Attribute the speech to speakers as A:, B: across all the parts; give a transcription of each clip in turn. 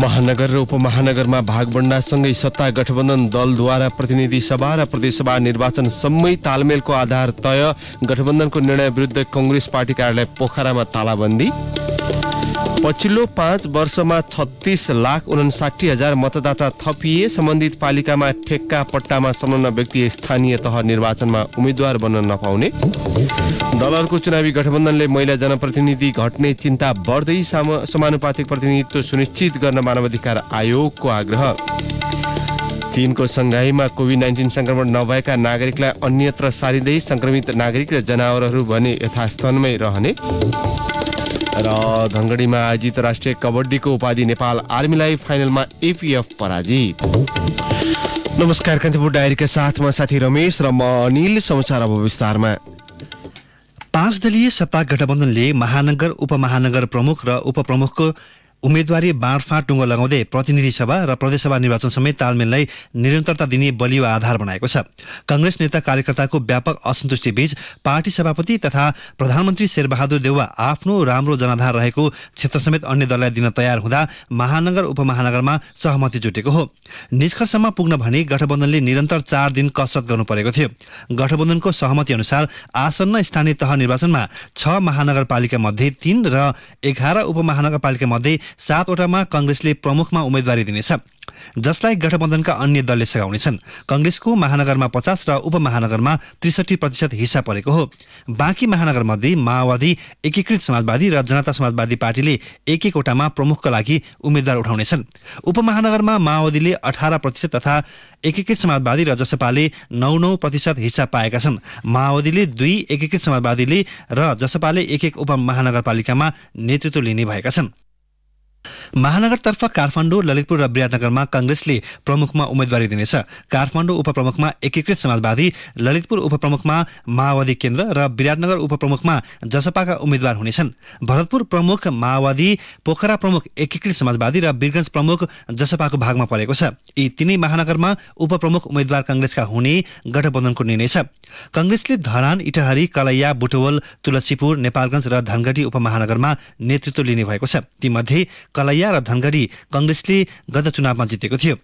A: महानगर र उपमहानगरमा भागबण्डासँगै सत्ता गठबन्धन दलद्वारा प्रतिनिधि सभा र प्रदेशसभा निर्वाचनसम्मै तालमेलको आधार तय। गठबन्धनको निर्णय विरुद्ध कांग्रेस पार्टी कार्यालय पोखरामा तालाबन्दी। पछिल्लो 5 वर्षमा 36,59,000 मतदाता थपिए। सम्बन्धित पालिकामा ठेक्का पट्टामा संलग्न व्यक्ति स्थानीय तह निर्वाचनमा उम्मेद्वार बन्न नपाउने। दलहरूको चुनावी गठबन्धनले महिला जनप्रतिनिधि घट्ने चिन्ता बढ्दै। समानुपातिक प्रतिनिधित्व सुनिश्चित गर्न मानवाधिकार आयोगको आग्रह। चीनको संघाईमा कोभिड-19 संक्रमण नभएका नागरिकलाई अन्यत्र सारिँदै संक्रमित नागरिक र जनावरहरू भने यथास्थानमै रहने। र धनगढीमा आयोजित राष्ट्रिय कबड्डीको उपाधि नेपाल आर्मीलाई फाइनलमा एपीएफ पराजित। नमस्कार, कान्तिपुर डायरीका साथमा साथी रमेश र म अनिल। समाचार अब विस्तारमा।
B: 5 दलीय सत्ता गठबन्धनले महानगर उपमहानगर प्रमुख र उपप्रमुखको उम्मेदवारी बाँडफाँड टुङ्गो लगाउँदै प्रतिनिधि सभा र प्रदेशसभा निर्वाचन समेत तालमेललाई निरन्तरता दिने बलियो आधार बनाएको छ। कांग्रेस नेता कार्यकर्ताको व्यापक असन्तुष्टि बीच पार्टी सभापति तथा प्रधानमन्त्री शेरबहादुर देउवा आफ्नो राम्रो जनाधार रहेको क्षेत्र समेत अन्य दललाई दिन तयार हुँदा महानगर उपमहानगरमा सहमति जुटेको हो। निष्कर्षमा पुग्न भने गठबन्धनले निरन्तर 4 दिन कसरत गर्नु परेको थियो। गठबन्धनको सहमति अनुसार आसन्न स्थानीय तह निर्वाचनमा 6 महानगरपालिका मध्ये 3 र 11 उपमहानगरपालिका मध्ये 7 वटामा कांग्रेसले प्रमुखमा उम्मेदवारी दिनेछ, जसलाई गठबन्धनका अन्य दलले सघाउनेछन्। कांग्रेसको महानगरमा 50 र उपमहानगरमा 63% हिस्सा परेको हो। बाँकी महानगरमध्ये माओवादी, एकीकृत समाजवादी र जनता समाजवादी पार्टीले एक वटामा प्रमुखका लागि उम्मेद्वार उठाउनेछन्। उपमहानगरमा माओवादीले 18% तथा एकीकृत समाजवादी र जसपाले 9% हिस्सा पाएका छन्। माओवादीले 2, एकीकृत समाजवादीले र जसपाले 1 उपमहानगरपालिकामा नेतृत्व लिने भएका छन्। महानगरतर्फ काठमाडौँ, ललितपुर र विराटनगरमा कांग्रेसले प्रमुखमा उम्मेदवारी दिनेछ। काठमाडौँ उपप्रमुखमा एकीकृत समाजवादी, ललितपुर उपप्रमुखमा माओवादी केन्द्र र विराटनगर उपप्रमुखमा जसपाका उम्मेद्वार हुनेछन्। भरतपुर प्रमुख माओवादी, पोखरा प्रमुख एकीकृत समाजवादी र वीरगञ्ज प्रमुख जसपाको भागमा परेको छ। यी तीनै महानगरमा उपप्रमुख उम्मेद्वार कांग्रेसका हुने गठबन्धनको निर्णय छ। कांग्रेसले धरान, इटहरी, कलैया, बुटवल, तुलसीपुर, नेपालगञ्ज र धनगढी उपमहानगरमा नेतृत्व लिने भएको छ। तीमध्ये कलैया र धनगढी कांग्रेसले गत चुनावमा जितेको थियो।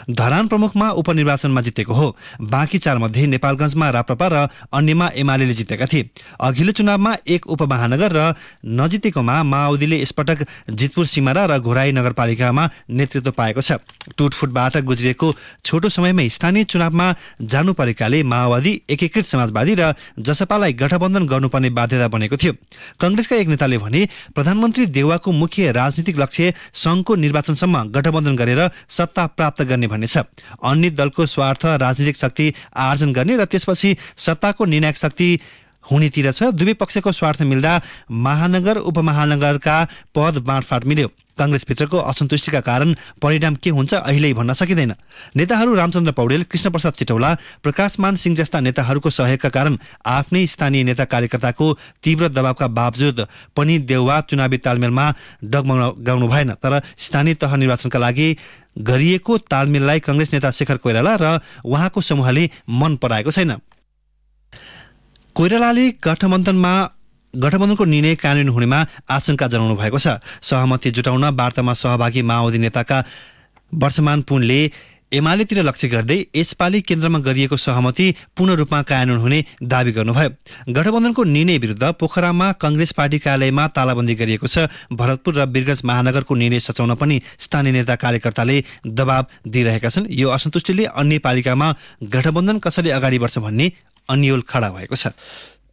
B: धरान प्रमुखमा उपनिर्वाचनमा जितेको हो। बाँकी 4 मध्ये नेपालगञ्जमा राप्रपा र अन्यमा एमाले जितेका थिए। अघिल्लो चुनावमा 1 उपमहानगर र नजितेकोमा माओवादीले यसपटक जितपुर सिमारा र घोराई नगरपालिकामा नेतृत्व पाएको छ। टुटफुटबाट गुज्रिएको छोटो समयमै स्थानीय चुनावमा जानु परेकाले माओवादी, एकीकृत समाजवादी र जसपालाई गठबन्धन गर्नुपर्ने बाध्यता बनेको थियो। कांग्रेसका एक नेताले भने प्रधानमन्त्री देउवाको मुख्य राजनीतिक लक्ष्य संघको निर्वाचनसम्म गठबन्धन गरेर सत्ता प्राप्त गर्ने भन्ने छ। अन्य दलको स्वार्थ राजनीतिक शक्ति आर्जन गर्ने र त्यसपछि सत्ताको निर्णायक शक्ति हुनेतिर छ। दुवै पक्षको स्वार्थ मिल्दा महानगर उपमहानगरका पद बाँडफाँड मिल्यो। कांग्रेसभित्रको असन्तुष्टिका कारण परिणाम के हुन्छ अहिले भन्न सकिँदैन। नेताहरू रामचन्द्र पौडेल, कृष्णप्रसाद चिटौला, प्रकाशमान सिंह जस्ता नेताहरूको सहयोगका कारण आफ्नै स्थानीय नेता कार्यकर्ताको तीव्र दबावका बावजुद पनि देउवा चुनावी तालमेलमा डगमगाउनु भएन। तर स्थानीय तह निर्वाचनका लागि गरिएको तालमेललाई कांग्रेस नेता शेखर कोइराला र उहाँको समूहले मन पराएको छैन। कोइरालाले गठबन्धनको निर्णय कानुन हुनेमा आशंका जनाउनु भएको छ। सहमति जुटाउन वार्तामा सहभागी माओवादी नेताका वर्षमान पुनले एमालेतिर लक्ष्य गर्दै यसपालि केन्द्रमा गरिएको सहमति पूर्ण रूपमा कानुन हुने दावी गर्नुभयो। गठबन्धनको निर्णय विरुद्ध पोखरामा कांग्रेस पार्टी कार्यालयमा तालाबन्दी गरिएको छ। भरतपुर र वीरगञ्ज महानगरको निर्णय सचाउन पनि स्थानीय नेता कार्यकर्ताले दबाव दिइरहेका छन्। यो असन्तुष्टिले अन्य पालिकामा गठबन्धन कसरी अगाडि बढ्छ भन्ने अन्यल खडा भएको छ।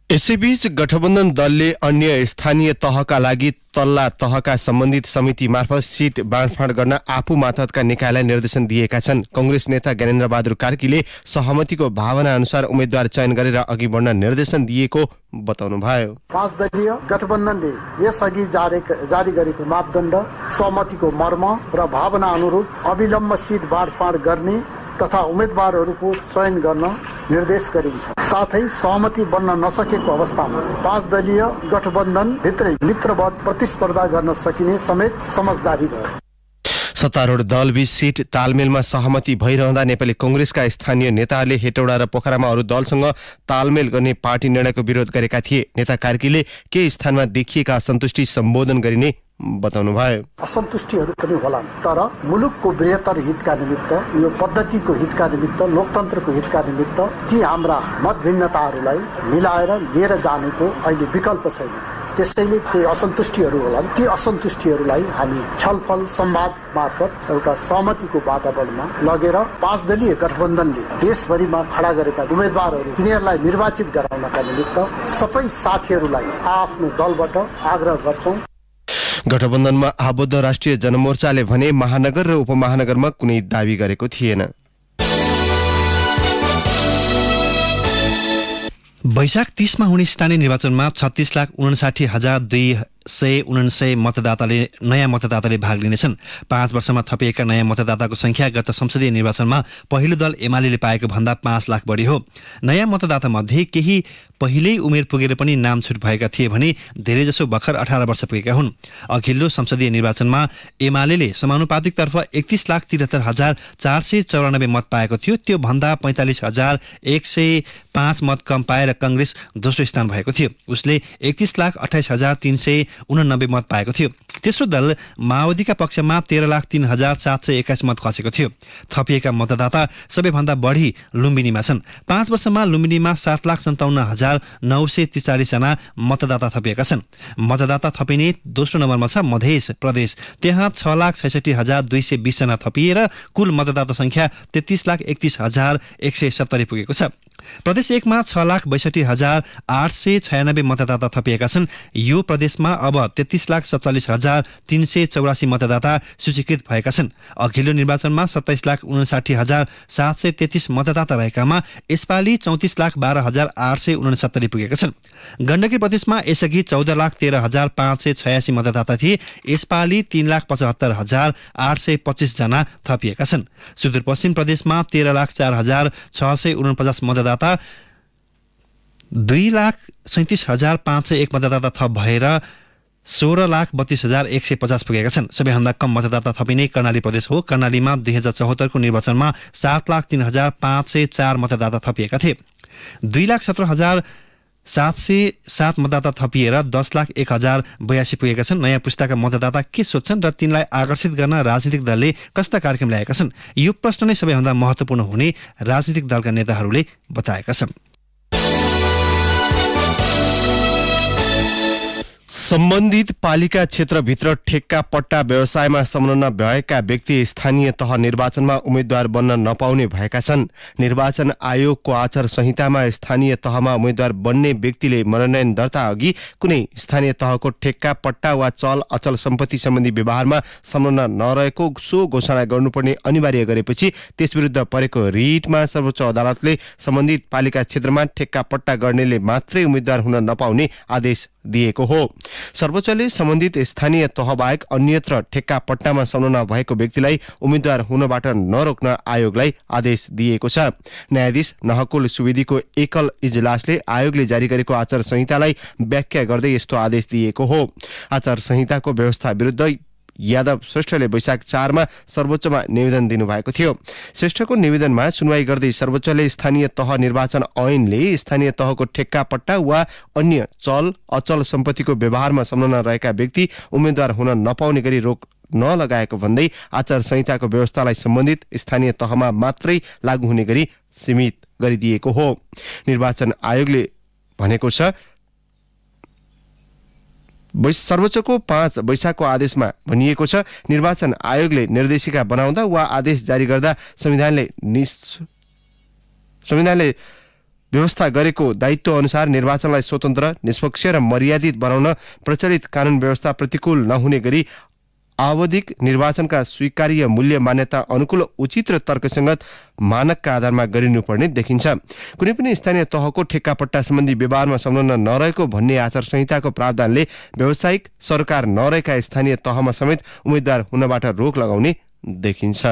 A: यसैबीच गठबन्धन दलले अन्य स्थानीय तहका लागि तल्ला तहका सम्बन्धित समिति मार्फत सिट बाँडफाँड गर्न आफू मातहतका निकायलाई निर्देशन दिएका छन्। कांग्रेस नेता ज्ञानेन्द्र बहादुर कार्कीले सहमतिको भावना अनुसार उम्मेद्वार चयन गरेर अघि बढ्न निर्देशन दिएको बताउनुभयो।
C: 5 दलीय गठबन्धनले यसअघि जारी गरेको मापदण्ड, सहमतिको मर्म र भावना अनुरूप अविलम्ब सिट बाँडफाँड गर्ने तथा उम्मेदवारहरूको चयन गर्न निर्देश गरिन्छ। साथै सहमति बन्न नसकेको अवस्थामा 5 दलीय गठबन्धन भित्रै मित्रवत प्रतिस्पर्धा गर्न सकिने समेत समझदारी भयो।
A: सत्तारूढ दलबीच सीट तालमेलमा सहमति भइरहँदा नेपाली कांग्रेसका स्थानीय नेताहरूले हेटौडा र पोखरामा अरू दलसँग तालमेल गर्ने पार्टी निर्णयको विरोध गरेका थिए। नेता कार्कीले केही स्थानमा देखिएका असन्तुष्टि सम्बोधन गरिने बताउनुभयो।
C: असन्तुष्टिहरू पनि होलान्, तर मुलुकको बृहत्तर हितका निमित्त, यो पद्धतिको हितका निमित्त, लोकतन्त्रको हितका निमित्त ती हाम्रा मतभिन्नताहरूलाई मिलाएर लिएर जानुको अहिले विकल्प छैन। त्यसैले केही असन्तुष्टिहरू होलान्, ती असन्तुष्टिहरूलाई हामी छलफल संवाद मार्फत एउटा सहमतिको वातावरणमा लगेर 5 दलीय गठबन्धनले देशभरिमा खडा गरेका उम्मेदवारहरू तिनीहरूलाई निर्वाचित गराउनका निमित्त सबै साथीहरूलाई आफ्नो दलबाट आग्रह गर्छौं।
A: गठबन्धनमा आबद्ध राष्ट्रिय जनमोर्चाले भने महानगर र उपमहानगरमा कुनै दावी गरेको थिएन।
B: वैशाख 30 मा हुने स्थानीय निर्वाचनमा 36,59,299 नयाँ मतदाताले भाग लिनेछन्। 5 वर्षमा थपिएका नयाँ मतदाताको संख्या गत संसदीय निर्वाचनमा पहिलो दल एमाले पाएको भन्दा 5 लाख बढी हो। नयाँ मतदाता मध्ये केही पहिल्यै उमेर पुगेर पनि नाम छुट भएका थिए भने धेरैजसो भर्खर 18 वर्ष पुगेका हुन्। अघिल्लो संसदीय निर्वाचनमा एमाले समानुपातिकतर्फ 31,73,494 मत पाएको थियो। त्यो भन्दा 45,105 मत कम पाएर कांग्रेस दोस्रो स्थान भएको थियो। उसले 31,28,389 मत पाएको थियो। तेस्रो दल माओवादीका पक्षमा 13,03,721 मत खसेको थियो। थपिएका मतदाता सबैभन्दा बढी लुम्बिनीमा छन्। 5 वर्षमा लुम्बिनीमा 7,57,943 जना मतदाता थपिएका छन्। मतदाता थपिने दोस्रो नम्बरमा छ मध्य प्रदेश। त्यहाँ 6,66,220 जना थपिएर कुल मतदाता संख्या 33,31,170 पुगेको छ। प्रदेश 1 मा 6,62,896 मतदाता थपिएका छन्। यो प्रदेशमा अब 33,47,384 मतदाता सूचीकृत भएका छन्। अघिल्लो निर्वाचनमा 27,59,733 मतदाता रहेकामा यसपालि 34,12,869 पुगेका छन्। गण्डकी प्रदेशमा यसअघि 14,13,586 मतदाता थिए। यसपालि 3,75,825 जना थपिएका छन्। सुदूरपश्चिम प्रदेशमा 13,04,649 मतदाता 2,37,501 मतदाता थप भएर 16,32,150 पुगेका छन्। सबैभन्दा कम मतदाता थपिने कर्णाली प्रदेश हो। कर्णालीमा 2074 को निर्वाचनमा 7,03,504 मतदाता थपिएका थिए। 2,17,707 मतदाता थपिएर 10,01,082 पुगेका छन्। नयाँ पुस्ताका मतदाता के सोध्छन् र तिनलाई आकर्षित गर्न राजनीतिक दलले कस्ता कार्यक्रम ल्याएका छन्? यो प्रश्न नै सबैभन्दा महत्त्वपूर्ण हुने राजनीतिक दलका नेताहरूले बताएका छन्।
A: सम्बन्धित पालिका क्षेत्रभित्र ठेक्का पट्टा व्यवसायमा संलग्न भएका व्यक्ति स्थानीय तह निर्वाचनमा उम्मेद्वार बन्न नपाउने भएका छन्। निर्वाचन आयोगको आचार संहितामा स्थानीय तहमा उम्मेद्वार बन्ने व्यक्तिले मनोनयन दर्ता अघि कुनै स्थानीय तहको ठेक्का पट्टा वा चल अचल सम्पत्ति सम्बन्धी व्यवहारमा संलग्न नरहेको सो घोषणा गर्नुपर्ने अनिवार्य गरेपछि त्यसविरुद्ध परेको रिटमा सर्वोच्च अदालतले सम्बन्धित पालिका क्षेत्रमा ठेक्का पट्टा गर्नेले मात्रै उम्मेद्वार हुन नपाउने आदेश दिएको हो। सर्वोच्चले सम्बन्धित स्थानीय तहबाहेक अन्यत्र ठेक्का पट्टामा संलग्न भएको व्यक्तिलाई उम्मेद्वार हुनबाट नरोक्न आयोगलाई आदेश दिएको छ। न्यायाधीश नहकुल सुवेदीको एकल इजलासले आयोगले जारी गरेको आचार संहितालाई व्याख्या गर्दै यस्तो आदेश दिएको हो। आचार संहिताको व्यवस्था विरुद्ध यादव श्रेष्ठले वैशाख 4 मा सर्वोच्चमा निवेदन दिनुभएको थियो। श्रेष्ठको निवेदनमा सुनवाई गर्दै सर्वोच्चले स्थानीय तह निर्वाचन ऐनले स्थानीय तहको ठेक्का पट्टा वा अन्य चल अचल सम्पत्तिको व्यवहारमा संलग्न रहेका व्यक्ति उम्मेद्वार हुन नपाउने गरी रोक नलगाएको भन्दै आचार संहिताको व्यवस्थालाई सम्बन्धित स्थानीय तहमा मात्रै लागू हुने गरी सीमित गरिदिएको हो। निर्वाचन आयोगले भनेको छ सर्वोच्चको 5 वैशाखको आदेशमा भनिएको छ निर्वाचन आयोगले निर्देशिका बनाउँदा वा आदेश जारी गर्दा संविधानले व्यवस्था गरेको दायित्व अनुसार निर्वाचनलाई स्वतन्त्र, निष्पक्ष र मर्यादित बनाउन प्रचलित कानून व्यवस्था प्रतिकूल नहुने गरी आवधिक निर्वाचनका स्वीकार्य मूल्य मान्यता अनुकूल उचित र तर्कसंगत मानकका आधारमा गरिनुपर्ने देखिन्छ। कुनै पनि स्थानीय तहको ठेक्का पट्टा सम्बन्धी व्यवहारमा संलग्न नरहेको भन्ने आचार संहिताको प्रावधानले व्यावसायिक सरकार नरहेका स्थानीय तहमा समेत उम्मेद्वार हुनबाट रोक लगाउने देखिन्छ।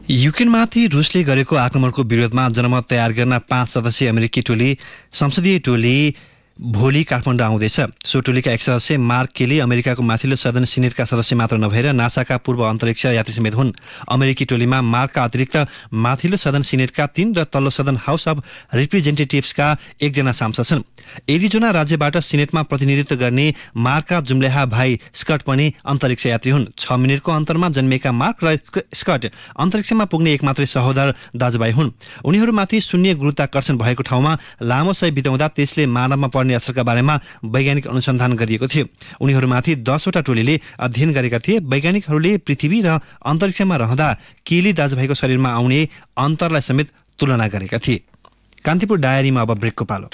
B: युक्रेनमाथि रुसले गरेको आक्रमणको विरोधमा जनमत तयार गर्न 5 सदस्यीय अमेरिकी टोली संसदीय टोली भोलि काठमाडौँ आउँदैछ। सो टोलीका एक सदस्य मार्क केली अमेरिकाको माथिल्लो सदन सिनेटका सदस्य मात्र नभएर नासाका पूर्व अन्तरिक्ष यात्री समेत हुन्। अमेरिकी टोलीमा मार्कका अतिरिक्त माथिल्लो सदन सिनेटका 3 र तल्लो सदन हाउस अफ रिप्रेजेन्टेटिभ्सका 1 जना सांसद छन्। एरिजोना राज्यबाट सिनेटमा प्रतिनिधित्व गर्ने मार्कका जुम्लेहा भाइ स्कट पनि अन्तरिक्ष यात्री हुन्। 6 मिनेटको अन्तरमा जन्मेका मार्क र स्कट अन्तरिक्षमा पुग्ने एक मात्रै सहोदर दाजुभाइ हुन्। उनीहरूमाथि शून्य गुरुत्वाकर्षण भएको ठाउँमा लामो समय बिताउँदा त्यसले मानवमा पर्ने असरका बारेमा वैज्ञानिक अनुसन्धान गरिएको थियो। उनीहरूमाथि 10 वटा टोलीले अध्ययन गरेका थिए। वैज्ञानिकहरूले पृथ्वी र अन्तरिक्षमा रहँदा केली दाजुभाइको शरीरमा आउने अन्तरलाई समेत तुलना गरेका थिए। कान्तिपुर डायरीमा अब ब्रेकको पालो।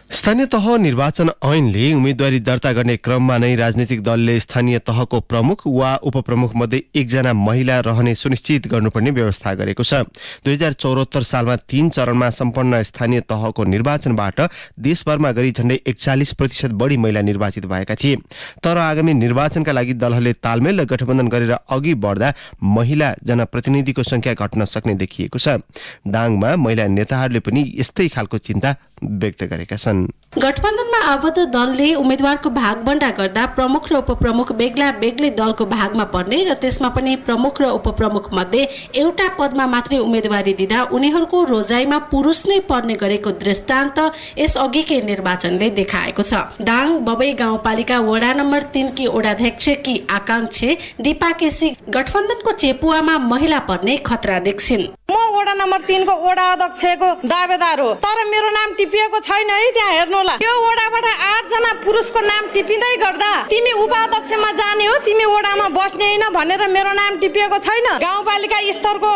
A: स्थानीय तह निर्वाचन ऐनले उम्मेदवारी दर्ता गर्ने क्रममा नै राजनीतिक दलले स्थानीय तहको प्रमुख वा उपप्रमुख मध्ये 1 जना महिला रहने सुनिश्चित गर्नुपर्ने व्यवस्था गरेको छ। 2074 सालमा 3 चरणमा सम्पन्न स्थानीय तहको निर्वाचनबाट देशभरमा गरी झण्डै 41% बढी महिला निर्वाचित भएका थिए। तर आगामी निर्वाचनका लागि दलहरूले तालमेल र गठबन्धन गरेर अघि बढ्दा महिला जनप्रतिनिधिको संख्या घट्न सक्ने देखिएको छ। दाङमा महिला नेताहरूले पनि यस्तै खालको चिन्ता व्यक्त गरेका छन्।
D: गठबन्धनमा आबद्ध दलले उम्मेदवारको भागबण्डा गर्दा प्रमुख र उपप्रमुख बेग्ला बेग्लै दलको भागमा पर्ने र त्यसमा पनि प्रमुख र उपप्रमुख मध्ये एउटा पदमा मात्रै उम्मेदवारी दिँदा उनीहरूको रोजाइमा पुरुष नै पर्ने गरेको दृष्टान्त यस अघिकै निर्वाचनले देखाएको छ। दाङ बबई गाउँपालिका वडा नम्बर 3 की वडाध्यक्ष की आकांक्षी दीपा केसी गठबन्धनको चेपुवामा महिला पर्ने खतरा देख्छिन्।
E: म वडा नम्बर 3 को वडा अध्यक्षको दावेदार हो, तर मेरो नाम टिपिएको छैन है। त्यहाँ हेर्नुहोला, त्यो वडाबाट 8 जना पुरुषको नाम टिपिँदै गर्दा तिमी उपाध्यक्षमा जाने हो, तिमी वडामा बस्ने हैन भनेर मेरो नाम टिपिएको छैन। गाउँपालिका स्तरको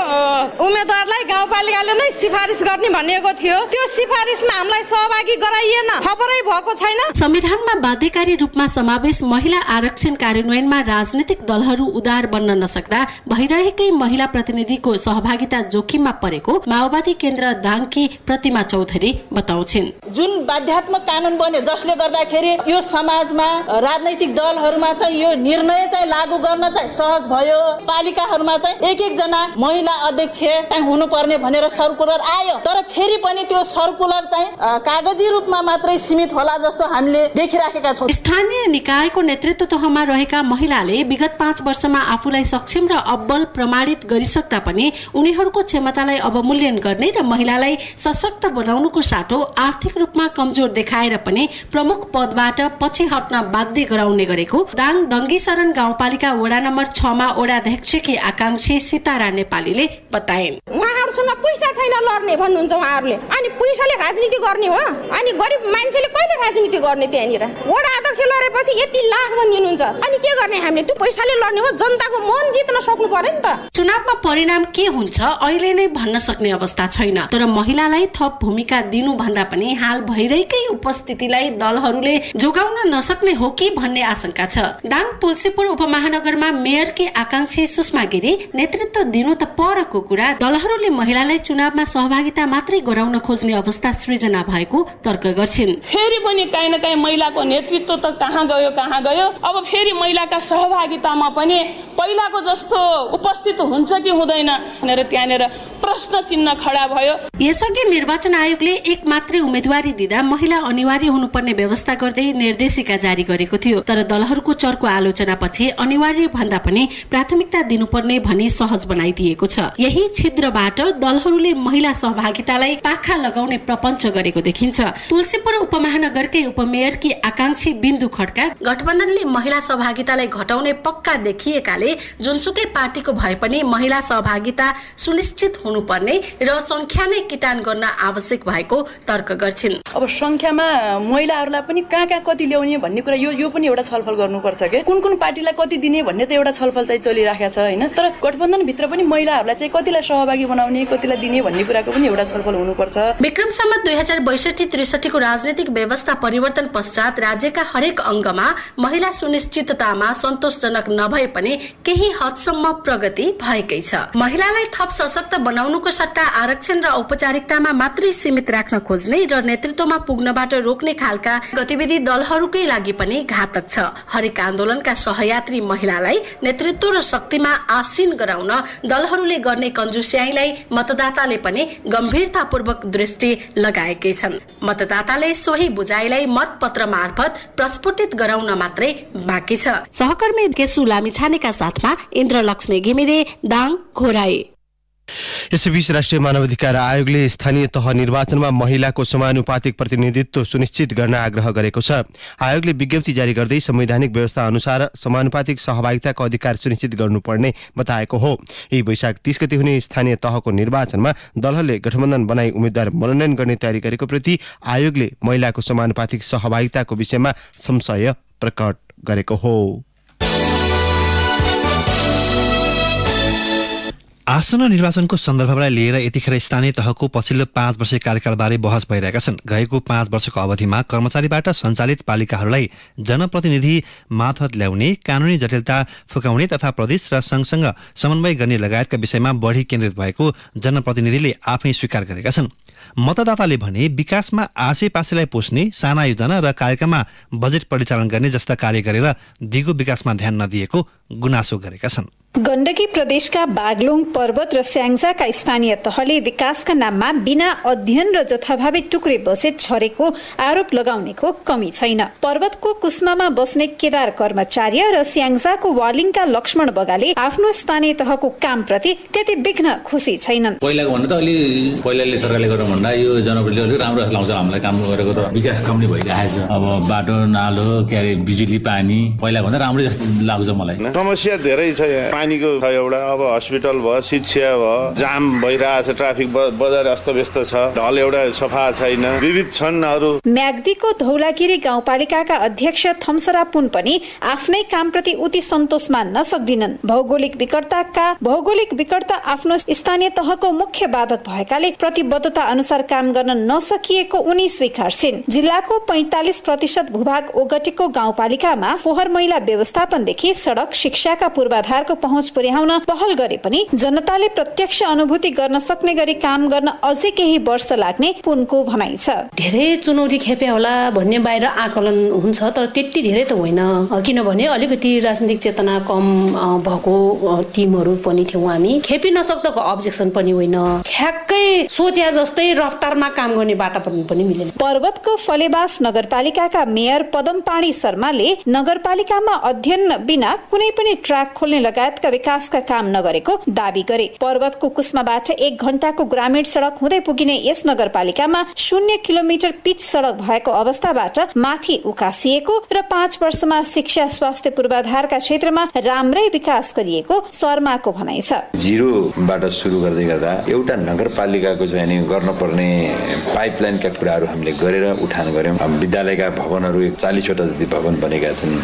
E: उम्मेदवारलाई गाउँपालिकाले नै सिफारिस गर्ने भनिएको थियो। त्यो सिफारिसमा हामीलाई सहभागी गराइएन, खबरै भएको छैन।
D: संविधानमा बाध्यकारी रूपमा समावेश महिला आरक्षण कार्यान्वयनमा राजनीतिक दलहरू उदार बन्न नसक्दा भइरहेकै महिला प्रतिनिधिको सहभागिता जोखिममा परेको माओवादी केन्द्र दाङकी प्रतिमा चौधरी बताउँछिन्।
F: जुन बाध्यात्मक कानून बन्यो जसले गर्दाखेरि यो समाजमा राजनैतिक दलहरूमा चाहिँ यो निर्णय चाहिँ लागू गर्न चाहिँ सहज भयो। पालिकाहरूमा चाहिँ एक जना महिला अध्यक्ष चाहिँ हुनुपर्ने भनेर सर्कुलर आयो, तर फेरि पनि त्यो सर्कुलर चाहिँ कागजी रूपमा मात्रै सीमित होला जस्तो हामीले देखिराखेका छौँ।
D: स्थानीय निकायको नेतृत्व तहमा रहेका महिलाले विगत 5 वर्षमा आफूलाई सक्षम र अब्बल प्रमाणित गरिसक्दा पनि उनीहरूको क्षमतालाई अवमूल्यन गर्ने र महिलालाई सशक्त बनाउनुको साटो आर्थिक रूपमा कमजोर देखाएर पनि प्रमुख पदबाट पछि हट्न बाध्य गराउने गरेको दाङ दङ्गी शरण गाउँपालिका वडा नम्बर 6 मा वडाध्यक्षकी आकांक्षी सीतारा नेपालीले बताइन्।
E: उहाँहरूसँग पैसा छैन लड्ने भन्नुहुन्छ उहाँहरूले, अनि पैसाले राजनीति गर्ने हो? अनि गरिब मान्छेले कहिले राजनीति गर्ने? त्यहाँनिर वडा अध्यक्ष लडेपछि यति लाख भनिदिनुहुन्छ, अनि के गर्ने? हामीले त्यो पैसाले लड्ने हो? जनताको मन जित्न सक्नु पर्यो नि त।
D: चुनावमा परिणाम के हुन्छ अहिले नै भन्न सक्ने अवस्था छैन, तर महिलालाई थप भूमिका दिनु भन्दा पनि हाल भइरहेकै उपस्थितिलाई दलहरूले जोगाउन नसक्ने हो कि भन्ने आशंका छ। दाङ तुलसीपुर उपमहानगरमा मेयरकी आकांक्षी सुषमा गिरी नेतृत्व दिनु त परको कुरा, दलहरूले महिलालाई चुनावमा सहभागिता मात्रै गराउन खोज्ने अवस्था सृजना भएको तर्क गर्छिन्।
F: फेरि पनि काहीँ न काहीँ महिलाको नेतृत्व त कहाँ गयो। अब फेरि महिलाका सहभागितामा पनि पहिलाको जस्तो उपस्थित हुन्छ कि हुँदैन भनेर त्यहाँनिर प्रश्न चिन्ह खडा भयो।
D: यसअघि निर्वाचन आयोगले एक मात्रै उम्मेदवारी दिँदा महिला अनिवार्य हुनुपर्ने व्यवस्था गर्दै निर्देशिका जारी गरेको थियो, तर दलहरूको चर्को आलोचनापछि अनिवार्य भन्दा पनि प्राथमिकता दिनुपर्ने भनी सहज बनाइदिएको छ। यही छिद्रबाट दलहरूले महिला सहभागितालाई पाखा लगाउने प्रपञ्च गरेको देखिन्छ। तुलसीपुर उपमहानगरकै उपमेयरकी आकांक्षी बिन्दु खड्का गठबन्धनले महिला सहभागितालाई घटाउने पक्का देखिएकाले जुनसुकै पार्टीको भए पनि महिला सहभागिता सुनिश्चित हुनुपर्ने र संख्या नै किटान गर्न आवश्यक भएको तर्क गर्छिन्।
G: अब संख्यामा महिलाहरूलाई पनि कहाँ कति ल्याउने भन्ने कुरा यो पनि एउटा छलफल गर्नुपर्छ के कुन पार्टीलाई कति दिने भन्ने त एउटा छलफल चाहिँ चलिराखेको छ हैन, तर गठबन्धन भित्र पनि महिलाहरूलाई चाहिँ कतिलाई सहभागी बनाउने कतिलाई दिने भन्ने कुराको पनि एउटा छलफल हुनुपर्छ।
D: विक्रम सम्वत 2062-63 को राजनीतिक व्यवस्था परिवर्तन पश्चात राज्यका हरेक अंगमा महिला सुनिश्चिततामा सन्तोषजनक नभए पनि केही हदसम्म प्रगति भएकै छ। महिलालाई थप सशक्त बनाउनुको सट्टा आरक्षण र औपचारिकतामा मात्रै सीमित राख्न खोज्ने र नेतृत्वमा पुग्नबाट रोक्ने खालका गतिविधि दलहरूकै लागि पनि घातक छ। हरेक आन्दोलनका सहयात्री महिलालाई नेतृत्व र शक्तिमा आसीन गराउन दलहरूले गर्ने कन्जुस्याइलाई मतदाताले पनि गम्भीरतापूर्वक दृष्टि लगाएकै छन्। मतदाताले सोही बुझाइलाई मतपत्र मार्फत प्रस्फुटित गराउन मात्रै बाँकी छ। सहकर्मी केशु लामिछानेका साथमा इन्द्रलक्ष्मी घिमिरे, दाङ, घोराई।
A: यसैबीच राष्ट्रिय मानवाधिकार आयोगले स्थानीय तह निर्वाचनमा महिलाको समानुपातिक प्रतिनिधित्व सुनिश्चित गर्न आग्रह गरेको छ। आयोगले विज्ञप्ति जारी गर्दै संवैधानिक व्यवस्था अनुसार समानुपातिक सहभागिताको अधिकार सुनिश्चित गर्नुपर्ने बताएको हो। यही वैशाख 30 गते हुने स्थानीय तहको निर्वाचनमा दलहरूले गठबन्धन बनाई उम्मेद्वार मनोनयन गर्ने तयारी गरेको प्रति आयोगले महिलाको समानुपातिक सहभागिताको विषयमा संशय प्रकट गरेको हो।
B: आसन्न निर्वाचनको सन्दर्भलाई लिएर यतिखेर स्थानीय तहको पछिल्लो 5 वर्षीय कार्यकालबारे बहस भइरहेका छन्। गएको 5 वर्षको अवधिमा कर्मचारीबाट सञ्चालित पालिकाहरूलाई जनप्रतिनिधि मार्फत ल्याउने, कानुनी जटिलता फुकाउने तथा प्रदेश र संघसँग समन्वय गर्ने लगायतका विषयमा बढी केन्द्रित भएको जनप्रतिनिधिले आफै स्वीकार गरेका छन्। मतदाताले भने विकासमा आसेपासेलाई पोस्ने, साना योजना र कार्यक्रममा बजेट परिचालन गर्ने जस्ता कार्य गरेर दिगो विकासमा ध्यान नदिएको गुनासो गरेका छन्।
H: गण्डकी प्रदेशका बागलुङ, पर्वत र स्याङ्जाका स्थानीय तहले विकासका नाममा बिना अध्ययन र जथाभावी टुक्रे बजेट छरेको आरोप लगाउनेको कमी छैन। पर्वतको कुस्मामा बस्ने केदार कर्मचार्य र स्याङ्जाको वालिङका लक्ष्मण बगाले आफ्नो स्थानीय तहको कामप्रति त्यति बिघ्न खुसी छैनन्।
I: पहिलाको भन्दा त अलि पहिलाले सरकारले गर्दा भन्दा यो जनप्रतिनिधिले अलि राम्रो लाग्छ हामीलाई काम गरेको त विकास कम नै भइरहेको छ। अब बाटो, नालो, के अरे बिजुली, पानी पहिला भन्दा राम्रै जस्तो लाग्छ मलाई।
J: समस्या धेरै छ। पानीको छ एउटा, अब हस्पिटल भयो, शिक्षा भयो, जाम भइरहेछ, ट्राफिक बजार अस्तव्यस्त छ, ढल एउटा सफा छैन, विविध छन् अरू।
H: म्याग्दीको धौलागिरी गाउँपालिकाका अध्यक्ष थम्सरा पुन पनि आफ्नै कामप्रति उति सन्तोष मान्न सक्दिनन्। भौगोलिक विकटता आफ्नो स्थानीय तहको मुख्य बाधक भएकाले प्रतिबद्धता अनुसार काम गर्न नसकिएको उनी स्वीकार्छिन्। जिल्लाको 45% भूभाग ओगटेको गाउँपालिकामा फोहोर मैला व्यवस्थापनदेखि सडक, शिक्षाका पूर्वाधारको पहुँच पुर्याउन पहल गरे पनि जनताले प्रत्यक्ष अनुभूति गर्न सक्ने गरी काम गर्न अझै केही वर्ष लाग्ने पुनको भनाइ छ।
K: धेरै चुनौती खेप्या होला भन्ने बाहिर आकलन हुन्छ, तर त्यति धेरै त होइन। किनभने अलिकति राजनीतिक चेतना कम भएको टिमहरू पनि थियौँ हामी। खेपि नसक्दाको अब्जेक्सन पनि होइन, ठ्याक्कै सोचे जस्तै रफ्तारमा काम गर्ने बाटा पनि मिलेन।
H: पर्वतको फलेबास नगरपालिकाका मेयर पदमपाणी शर्माले नगरपालिकामा अध्ययन बिना कुनै पनि ट्र्याक खोल्ने लगायतका विकासका काम नगरेको दाबी गरे। पर्वतको कुस्माबाट 1 घण्टाको ग्रामीण सडक हुँदै पुगिने यस नगरपालिकामा 0 किलोमिटर पिच सडक भएको अवस्थाबाट माथि उकासिएको र 5 वर्षमा शिक्षा, स्वास्थ्य पूर्वाधारका क्षेत्रमा राम्रै विकास गरिएको शर्माको भनाइ छ।
L: जिरोबाट सुरु गर्दै गर्दा एउटा नगरपालिकाको चाहिँ नि गर्नुपर्ने पाइपलाइनका कुराहरू हामीले गरेर उठान गर्यौं। विद्यालयका भवनहरू 40 वटा जति भवन बनेका छन्।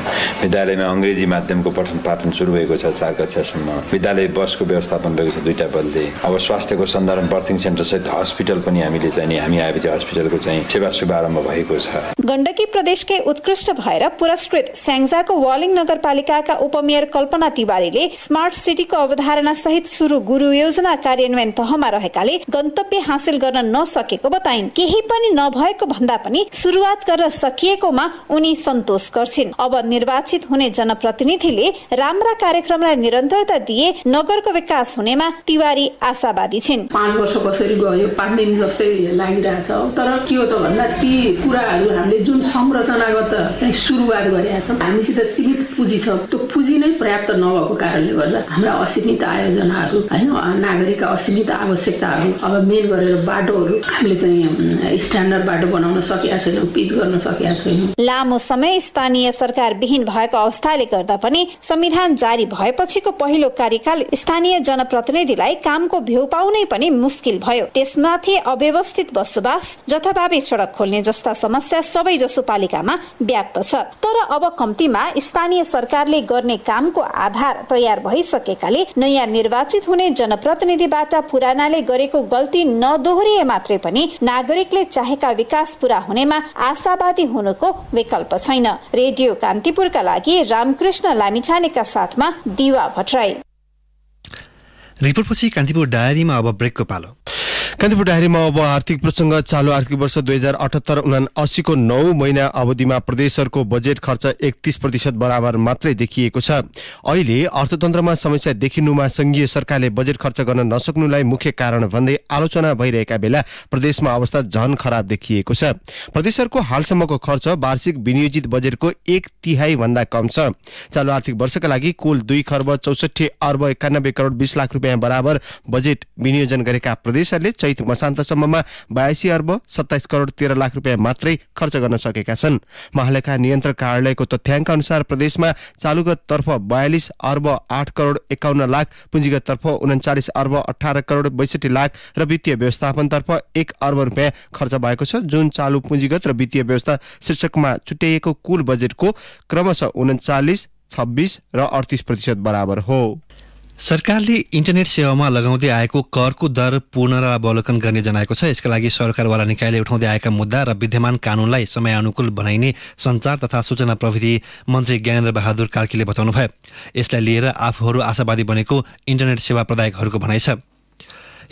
L: विद्यालयमा अंग्रेजी माध्यमको पठन पाठन सुरु भएको छ 4 कक्षासम्म। विद्यालय बसको व्यवस्थापन भएको छ 2टा बदले। अब स्वास्थ्यको सन्दर्भ बर्थिङ सेन्टर सहित हस्पिटल पनि हामीले चाहिँ नि हामी आएपछि हस्पिटलको चाहिँ सेवा शुभारम्भ भएको छ।
H: गण्डकी प्रदेशकै उत्कृष्ट भएर पुरस्कृत स्याङ्जाको वालिङ नगरपालिकाका उपमेयर कल्पना तिवारीले स्मार्ट सिटीको अवधारणा सहित सुरु गुरु योजना कार्यान्वयन तहमा रहेकाले गन्तव्य हासिल गर्न नसकेको बताइन्। केही पनि नभएको भन्दा पनि सुरुवात गर्न सकिएकोमा उनी सन्तोष गर्छिन्। अब निर्वाचित हुने जनप्रतिनिधिले राम्रा कार्यक्रमलाई निरन्तरता दिए नगरको विकास हुनेमा तिवारी आशावादी छिन्।
M: 5 वर्ष कसरी गयो पाण्डेन जस्तै लागिरहेछ, तर के हो त भन्दा ती कुराहरू हामीले जुन संरचनागत चाहिँ सुरुवात गरेका छौँ, हामीसित सीमित पुँजी छ। त्यो पुँजी नै पर्याप्त नभएको कारणले गर्दा हाम्रा असीमित आयोजनाहरू हैन, नागरिकका असीमित आवश्यकताहरू, अब मेन गरेर बाटोहरू हामीले चाहिँ स्ट्यान्डर्ड बाटो बनाउन सकेका छैनौँ, पिच गर्न सकेका छैनौँ।
H: लामो समय स्थानीय सरकार विहीन भएको अवस्थाले गर्दा पनि संविधान जारी भएपछिको पहिलो कार्यकाल स्थानीय जनप्रतिनिधिलाई कामको भ्यू पाउनै पनि मुस्किल भयो। त्यसमाथि अव्यवस्थित बसोबास, जथाभावी सडक खोल्ने जस्ता समस्या सबै सबैजसो पालिकामा व्याप्त छ। तर अब कम्तीमा स्थानीय सरकारले गर्ने कामको आधार तयार भइसकेकाले नयाँ निर्वाचित हुने जनप्रतिनिधिबाट पुरानाले गरेको गल्ती नदोहोरिए मात्रै पनि नागरिकले चाहेका विकास पूरा हुनेमा आशावादी हुनुको विकल्प छैन। रेडियो कान्तिपुरका लागि रामकृष्ण लामिछानेका साथमा दिवा भट्टराई।
B: रिपोर्टपछि कान्तिपुर डायरीमा अब ब्रेकको पालो।
A: कान्तिपुर डायरीमा अब आर्थिक प्रसङ्ग। चालु आर्थिक वर्ष 2078-79 को 9 महिना अवधिमा प्रदेशहरूको बजेट खर्च 31% बराबर मात्रै देखिएको छ। अहिले अर्थतन्त्रमा समस्या देखिनुमा संघीय सरकारले बजेट खर्च गर्न नसक्नुलाई मुख्य कारण भन्दै आलोचना भइरहेका बेला प्रदेशमा अवस्था झन खराब देखिएको छ। प्रदेशहरूको हालसम्मको खर्च वार्षिक विनियोजित बजेटको 1/3 भन्दा कम छ। चालु आर्थिक वर्षका लागि कुल 2 खर्ब 64 अर्ब 91 करोड 20 लाख रुपियाँ बराबर बजेट विनियोजन गरेका प्रदेशहरूले चैत मसान्तसम्ममा 82 अर्ब 27 करोड 13 लाख रुपियाँ मात्रै खर्च गर्न सकेका छन्। महालेखा नियन्त्रक कार्यालयको तथ्याङ्क अनुसार प्रदेशमा चालुगत तर्फ 42 अर्ब 8 करोड 51 लाख, पुँजीगत तर्फ 39 अर्ब 18 करोड 62 लाख र वित्तीय व्यवस्थापन तर्फ 1 अर्ब रुपियाँ खर्च भएको छ, जुन चालु पुँजीगत र वित्तीय व्यवस्था शीर्षकमा छुट्याइएको कुल बजेटको क्रमशः 39, 26 र 38% बराबर हो।
B: सरकारले इन्टरनेट सेवामा लगाउँदै आएको करको दर पुनरावलोकन गर्ने जनाएको छ। यसका लागि सरकारवाला निकायले उठाउँदै आएका मुद्दा र विद्यमान कानूनलाई समयानुकूल बनाइने सञ्चार तथा सूचना प्रविधि मन्त्री ज्ञानेन्द्र बहादुर कार्कीले बताउनुभयो। यसलाई लिएर आफूहरू आशावादी बनेको इन्टरनेट सेवा प्रदायकहरूको भनाइ छ।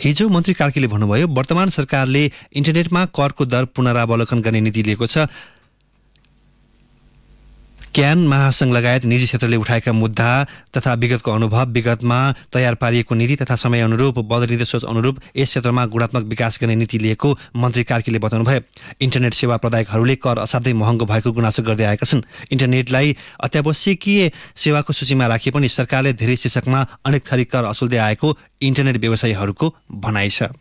B: हिजो मन्त्री कार्कीले भन्नुभयो, वर्तमान सरकारले इन्टरनेटमा करको दर पुनरावलोकन गर्ने नीति लिएको छ। क्यान महासंघ लगायत निजी क्षेत्रले उठाएका मुद्दा तथा विगतको अनुभव, विगतमा तयार पारिएको नीति तथा समय अनुरूप बदलिँदो सोच अनुरूप यस क्षेत्रमा गुणात्मक विकास गर्ने नीति लिएको मन्त्री कार्कीले बताउनुभयो। इन्टरनेट सेवा प्रदायकहरूले कर असाध्यै महँगो भएको गुनासो गर्दै आएका छन्। इन्टरनेटलाई अत्यावश्यकीय सेवाको सूचीमा राखिए पनि सरकारले धेरै शीर्षकमा अनेक थरी कर असुल्दै आएको इन्टरनेट व्यवसायीहरूको भनाइ छ।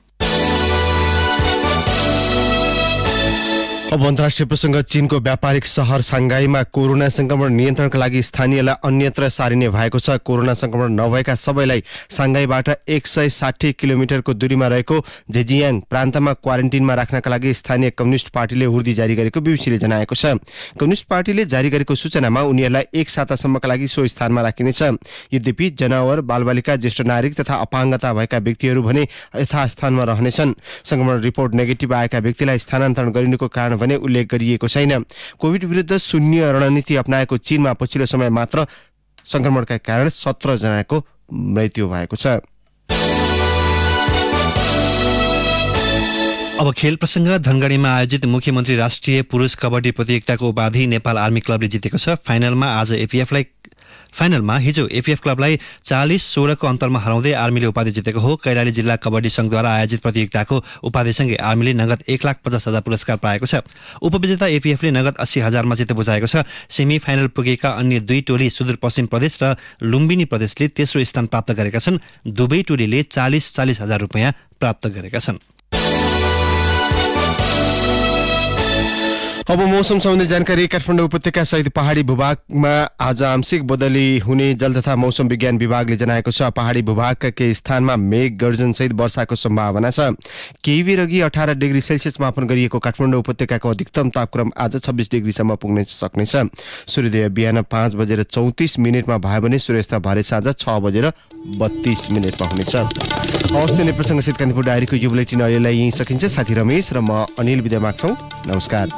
A: अब अन्तर्राष्ट्रिय प्रसङ्ग। चीनको व्यापारिक शहर साङ्घाईमा कोरोना संक्रमण नियन्त्रणका लागि स्थानीयलाई अन्यत्र सारिने भएको छ। कोरोना संक्रमण नभएका सबैलाई साङ्घाईबाट 160 किलोमिटरको दूरीमा रहेको झेजियाङ प्रान्तमा क्वारेन्टिनमा राख्नका लागि स्थानीय कम्युनिस्ट पार्टीले हुर्दी जारी गरेको बीबीसीले जनाएको छ। कम्युनिस्ट पार्टीले जारी गरेको सूचनामा उनीहरूलाई 1 सातासम्मका लागि सो स्थानमा राखिनेछ। यद्यपि जनावर, बालबालिका, ज्येष्ठ नागरिक तथा अपाङ्गता भएका व्यक्तिहरू भने यथास्थानमा रहनेछन्। संक्रमण रिपोर्ट नेगेटिभ आएका व्यक्तिलाई स्थानान्तरण गरिनुको कारण भने उल्लेख गरिएको छैन। कोभिड विरुद्ध शून्य रणनीति अपनाएको चीनमा पछिल्लो समय मात्र संक्रमणका कारण 17 जनाको मृत्यु भएको छ।
B: अब खेल प्रसङ्ग। धनगढीमा आयोजित मुख्यमन्त्री राष्ट्रिय पुरुष कबड्डी प्रतियोगिताको उपाधि नेपाल आर्मी क्लबले जितेको छ। फाइनलमा हिजो एपीएफ क्लबलाई 40-16 को अन्तरमा हराउँदै आर्मीले उपाधि जितेको हो। कैलाली जिल्ला कबड्डी संघद्वारा आयोजित प्रतियोगिताको उपाधिसँगै आर्मीले नगद 1,50,000 पुरस्कार पाएको छ। उपविजेता एपीएफले नगद 80,000मा चित्त बुझाएको छ। सेमी फाइनल पुगेका अन्य 2 टोली सुदूरपश्चिम प्रदेश र लुम्बिनी प्रदेशले तेस्रो स्थान प्राप्त गरेका छन्। दुवै टोलीले 40,000 रुपियाँ प्राप्त गरेका छन्।
A: अब मौसम सम्बन्धी जानकारी। काठमाडौँ उपत्यका सहित पहाडी भूभागमा आज आंशिक बदली हुने जल तथा मौसम विज्ञान विभागले जनाएको छ। पहाडी भूभागका केही स्थानमा मेघ गर्जन सहित वर्षाको सम्भावना छ। केही बेर अघि 18 डिग्री सेल्सियस मापन गरिएको काठमाडौँ उपत्यकाको अधिकतम तापक्रम आज 26 डिग्रीसम्म पुग्न सक्नेछ। सूर्योदय बिहान 5:34 भयो भने सूर्यास्त भरे साँझ 6:32 हुनेछ। हवस्, नै प्रसङ्गसित कान्तिपुर डायरीको यो बुलेटिन अहिलेलाई यहीँ सकिन्छ। साथी रमेश र म अनिल बिदा माग्छौँ। नमस्कार।